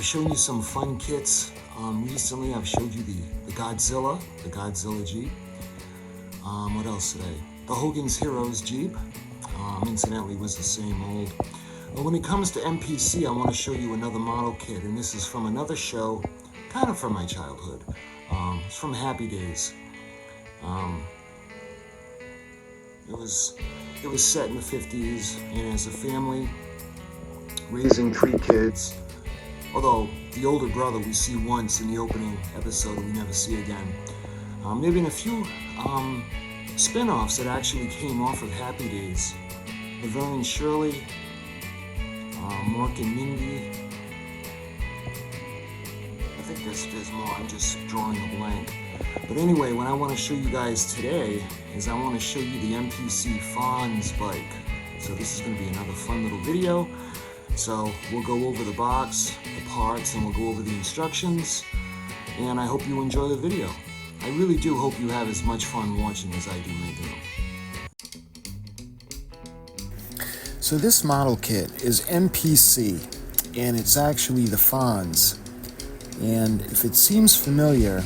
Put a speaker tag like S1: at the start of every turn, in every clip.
S1: shown you some fun kits. Recently I've showed you the Godzilla Jeep. What else today? The Hogan's Heroes Jeep. Incidentally was the same mold. But when it comes to MPC, I want to show you another model kit, and this is from another show, kind of from my childhood. It's from Happy Days. It was set in the 50s, and as a family, raising 3 kids. Although the older brother we see once in the opening episode, we never see again. There have been a few spin-offs that actually came off of Happy Days. Laverne and Shirley, Mork and Mindy. I think there's more, I'm just drawing a blank. But anyway, what I want to show you guys today is I want to show you the MPC Fonz bike. So this is going to be another fun little video. So we'll go over the box, the parts, and we'll go over the instructions. And I hope you enjoy the video. I really do hope you have as much fun watching as I do making them. So this model kit is MPC, and it's actually the Fonz. And if it seems familiar,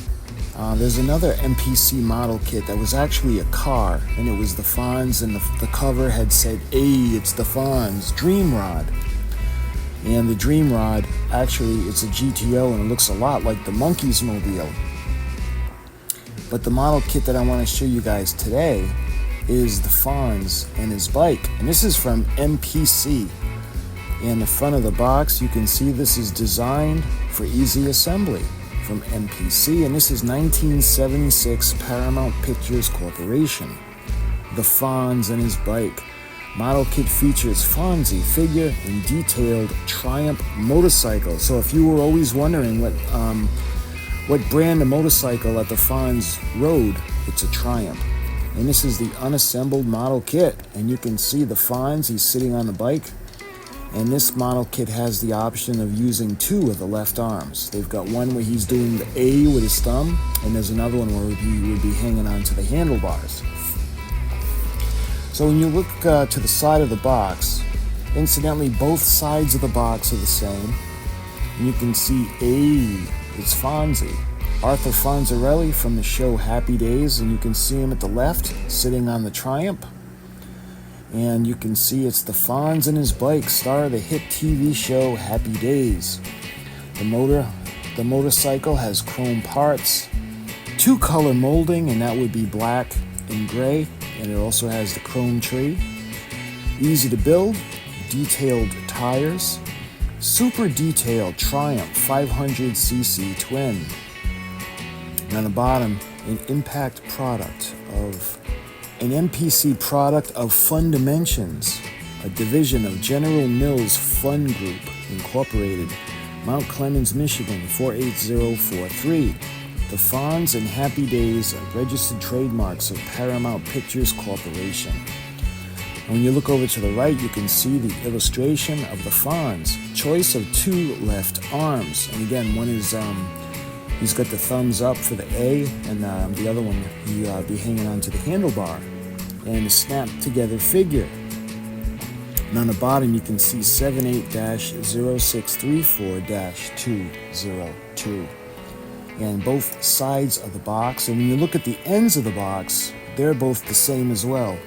S1: there's another MPC model kit that was actually a car, and it was the Fonz, and the cover had said, "Hey, it's the Fonz Dream Rod." And the Dream Rod, actually, it's a GTO, and it looks a lot like the Monkeys Mobile. But the model kit that I want to show you guys today is the Fonz and his bike. And this is from MPC. In the front of the box, you can see this is designed for easy assembly from MPC. And this is 1976 Paramount Pictures Corporation. The Fonz and his bike. Model kit features Fonzie figure and detailed Triumph motorcycle. So if you were always wondering what brand of motorcycle that the Fonz rode, it's a Triumph. And this is the unassembled model kit. And you can see the Fonz, he's sitting on the bike. And this model kit has the option of using 2 of the left arms. They've got one where he's doing the A with his thumb, and there's another one where he would be hanging onto the handlebars. So when you look to the side of the box, incidentally, both sides of the box are the same. And you can see it's Fonzie. Arthur Fonzarelli from the show Happy Days, and you can see him at the left, sitting on the Triumph. And you can see it's the Fonz and his bike, star of the hit TV show Happy Days. The motorcycle has chrome parts, 2-color molding, and that would be black and gray. And it also has the chrome tree. Easy to build, detailed tires, super detailed Triumph 500cc twin. And on the bottom, an MPC product of Fun Dimensions, a division of General Mills Fun Group, Incorporated, Mount Clemens, Michigan 48043. The Fonz and Happy Days are registered trademarks of Paramount Pictures Corporation. And when you look over to the right, you can see the illustration of the Fonz. Choice of 2 left arms. And again, one is, he's got the thumbs up for the A, and the other one, he'll be hanging onto the handlebar. And a snapped together figure. And on the bottom, you can see 78-0634-202. And both sides of the box, and when you look at the ends of the box, they're both the same as well.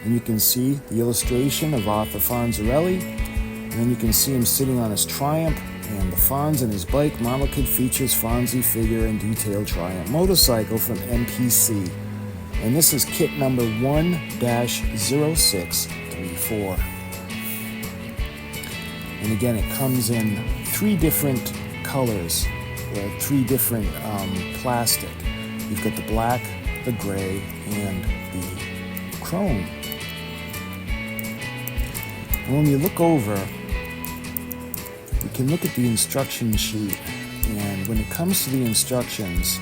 S1: And you can see the illustration of Arthur Fonzarelli, and then you can see him sitting on his Triumph, and the Fonz and his bike model kit features Fonzie figure and detailed Triumph motorcycle from MPC. And this is kit number 1-0634. And again, it comes in 3 different colors. 3 different plastic. You've got the black, the gray, and the chrome. And when you look over, you can look at the instruction sheet, and when it comes to the instructions,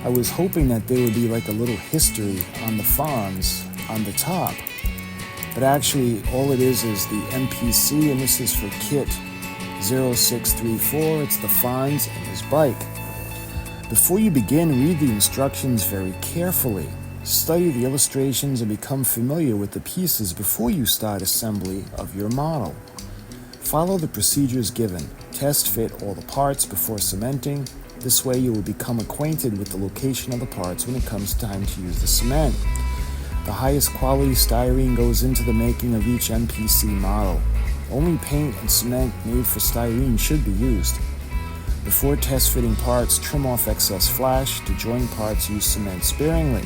S1: I was hoping that there would be like a little history on the Fonz on the top. But actually, all it is the MPC, and this is for kit 0634. It's the Fonz and his bike. Before you begin, read the instructions very carefully. Study the illustrations and become familiar with the pieces before you start assembly of your model. Follow the procedures given. Test fit all the parts before cementing. This way you will become acquainted with the location of the parts when it comes time to use the cement. The highest quality styrene goes into the making of each MPC model. Only paint and cement made for styrene should be used. Before test fitting parts, trim off excess flash. To join parts, use cement sparingly.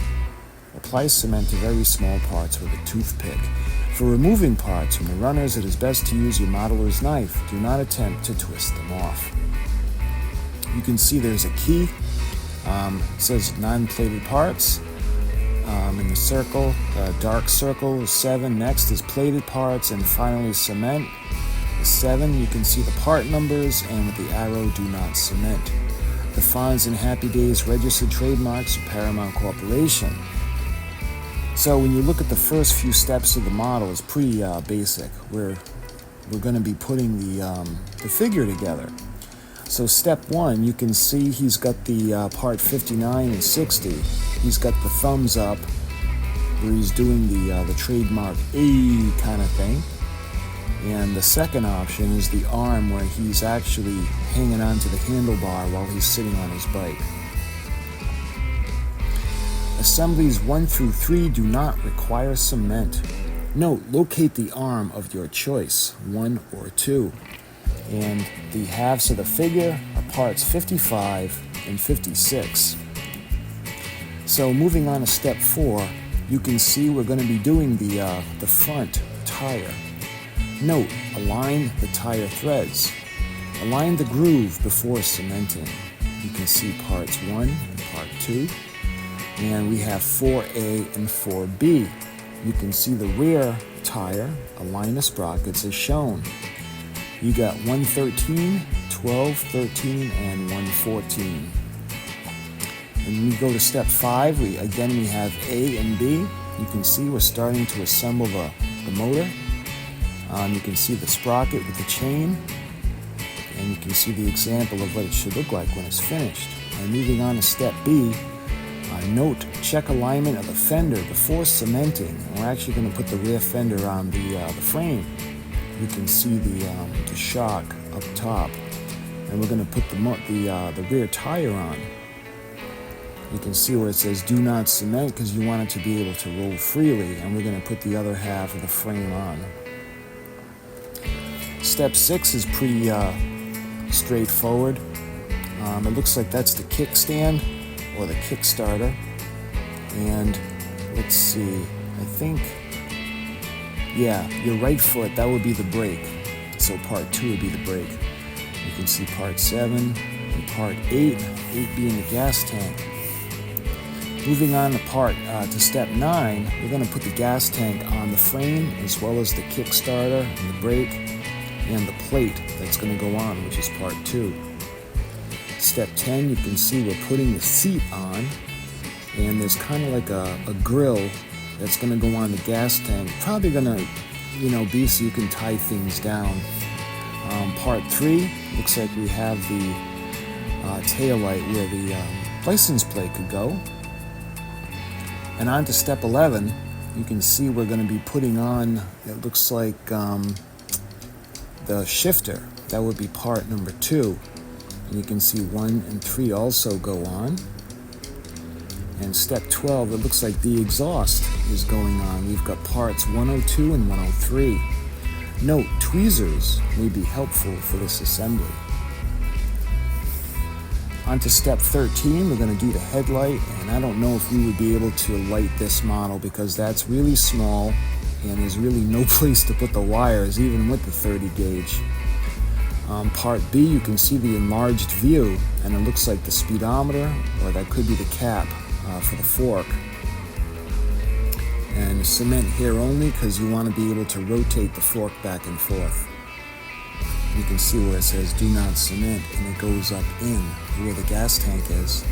S1: Apply cement to very small parts with a toothpick. For removing parts from the runners, it is best to use your modeler's knife. Do not attempt to twist them off. You can see there's a key. It says non-plated parts. In the circle, dark circle is 7. Next is plated parts, and finally cement is 7. You can see the part numbers, and with the arrow, do not cement. The Fonz and Happy Days registered trademarks of Paramount Corporation. So when you look at the first few steps of the model, it's pretty basic. We're going to be putting the figure together. So step 1, you can see he's got the part 59 and 60. He's got the thumbs up, where he's doing the trademark A kind of thing. And the second option is the arm, where he's actually hanging onto the handlebar while he's sitting on his bike. Assemblies 1 through 3 do not require cement. Note, locate the arm of your choice, 1 or 2. And the halves of the figure are parts 55 and 56. So moving on to step 4, you can see we're going to be doing the front tire. Note, align the tire threads. Align the groove before cementing. You can see parts 1 and part 2. And we have 4A and 4B. You can see the rear tire, align the sprockets as shown. You got 113, 12, 13, and 114. And we go to step 5, we have A and B. You can see we're starting to assemble the motor. You can see the sprocket with the chain, and you can see the example of what it should look like when it's finished. And moving on to step B, note, check alignment of the fender before cementing. We're actually going to put the rear fender on the frame. You can see the shock up top, and we're going to put the rear tire on. You can see where it says do not cement because you want it to be able to roll freely, and we're going to put the other half of the frame on. Step 6 is pretty straightforward. It looks like that's the kickstand or the Kickstarter. And let's see, I think, yeah, your right foot, that would be the brake. So part 2 would be the brake. You can see part 7 and part 8, 8 being the gas tank. Moving on to step 9, we're going to put the gas tank on the frame as well as the Kickstarter and the brake and the plate that's going to go on, which is part 2. Step 10, you can see we're putting the seat on, and there's kind of like a grill that's going to go on the gas tank. Probably going to, be so you can tie things down. Part 3, looks like we have the tail light where the license plate could go. And on to step 11, you can see we're going to be putting on, it looks like the shifter. That would be part number 2. And you can see 1 and 3 also go on. And step 12, it looks like the exhaust is going on. We've got parts 102 and 103. Note, tweezers may be helpful for this assembly. On to step 13, we're going to do the headlight, and I don't know if we would be able to light this model because that's really small and there's really no place to put the wires, even with the 30 gauge. Part B, you can see the enlarged view, and it looks like the speedometer, or that could be the cap for the fork. And cement here only because you want to be able to rotate the fork back and forth. You can see where it says do not cement, and it goes up in where the gas tank is.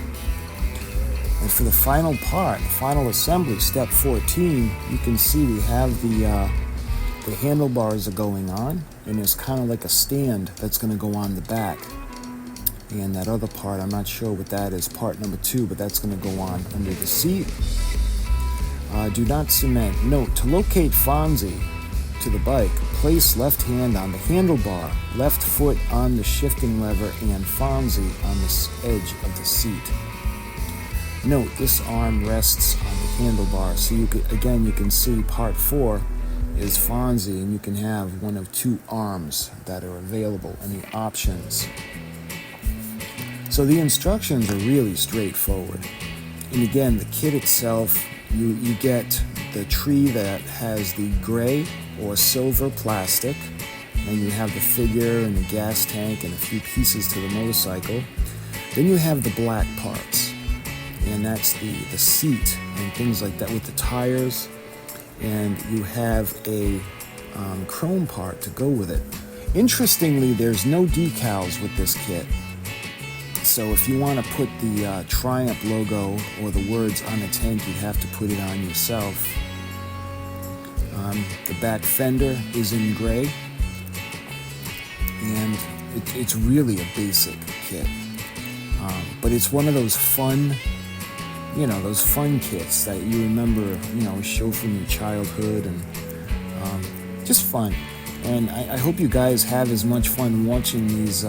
S1: And for the final part, the final assembly, step 14, you can see we have the handlebars are going on, and there's kind of like a stand that's going to go on the back. And that other part, I'm not sure what that is, part number 2, but that's going to go on under the seat. Do not cement. Note, to locate Fonzie, to the bike, place left hand on the handlebar, left foot on the shifting lever, and Fonzie on the edge of the seat. Note, this arm rests on the handlebar, so you can see part 4 is Fonzie, and you can have one of 2 arms that are available, and the options. So the instructions are really straightforward. And again, the kit itself, you get the tree that has the gray or silver plastic, and you have the figure and the gas tank and a few pieces to the motorcycle. Then you have the black parts, and that's the seat and things like that with the tires, and you have a chrome part to go with it. Interestingly, there's no decals with this kit. So if you want to put the Triumph logo or the words on the tank, you'd have to put it on yourself. The back fender is in gray, and it's really a basic kit. But it's one of those fun, those fun kits that you remember, a show from your childhood, and just fun. And I hope you guys have as much fun watching these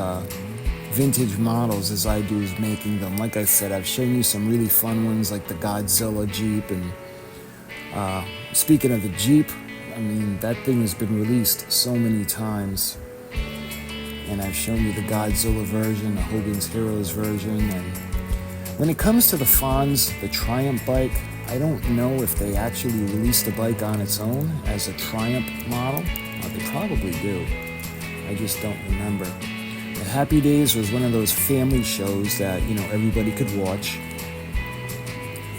S1: vintage models as I do is making them. Like I said, I've shown you some really fun ones like the Godzilla Jeep, and speaking of the Jeep, I mean, that thing has been released so many times, and I've shown you the Godzilla version, the Hogan's Heroes version. And when it comes to the Fonz, the Triumph bike, I don't know if they actually released the bike on its own as a Triumph model. They probably do, I just don't remember. The Happy Days was one of those family shows that, everybody could watch.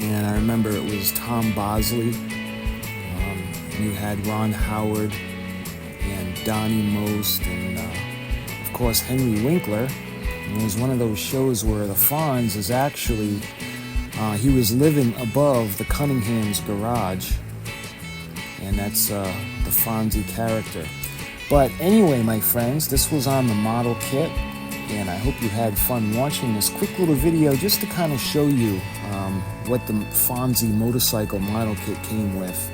S1: And I remember it was Tom Bosley. You had Ron Howard and Donnie Most, and of course Henry Winkler. And it was one of those shows where the Fonz is actually, he was living above the Cunningham's garage. And that's the Fonzie character. But anyway, my friends, this was on the model kit, and I hope you had fun watching this quick little video just to kind of show you what the Fonzie motorcycle model kit came with.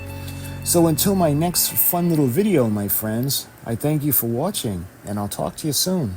S1: So until my next fun little video, my friends, I thank you for watching, and I'll talk to you soon.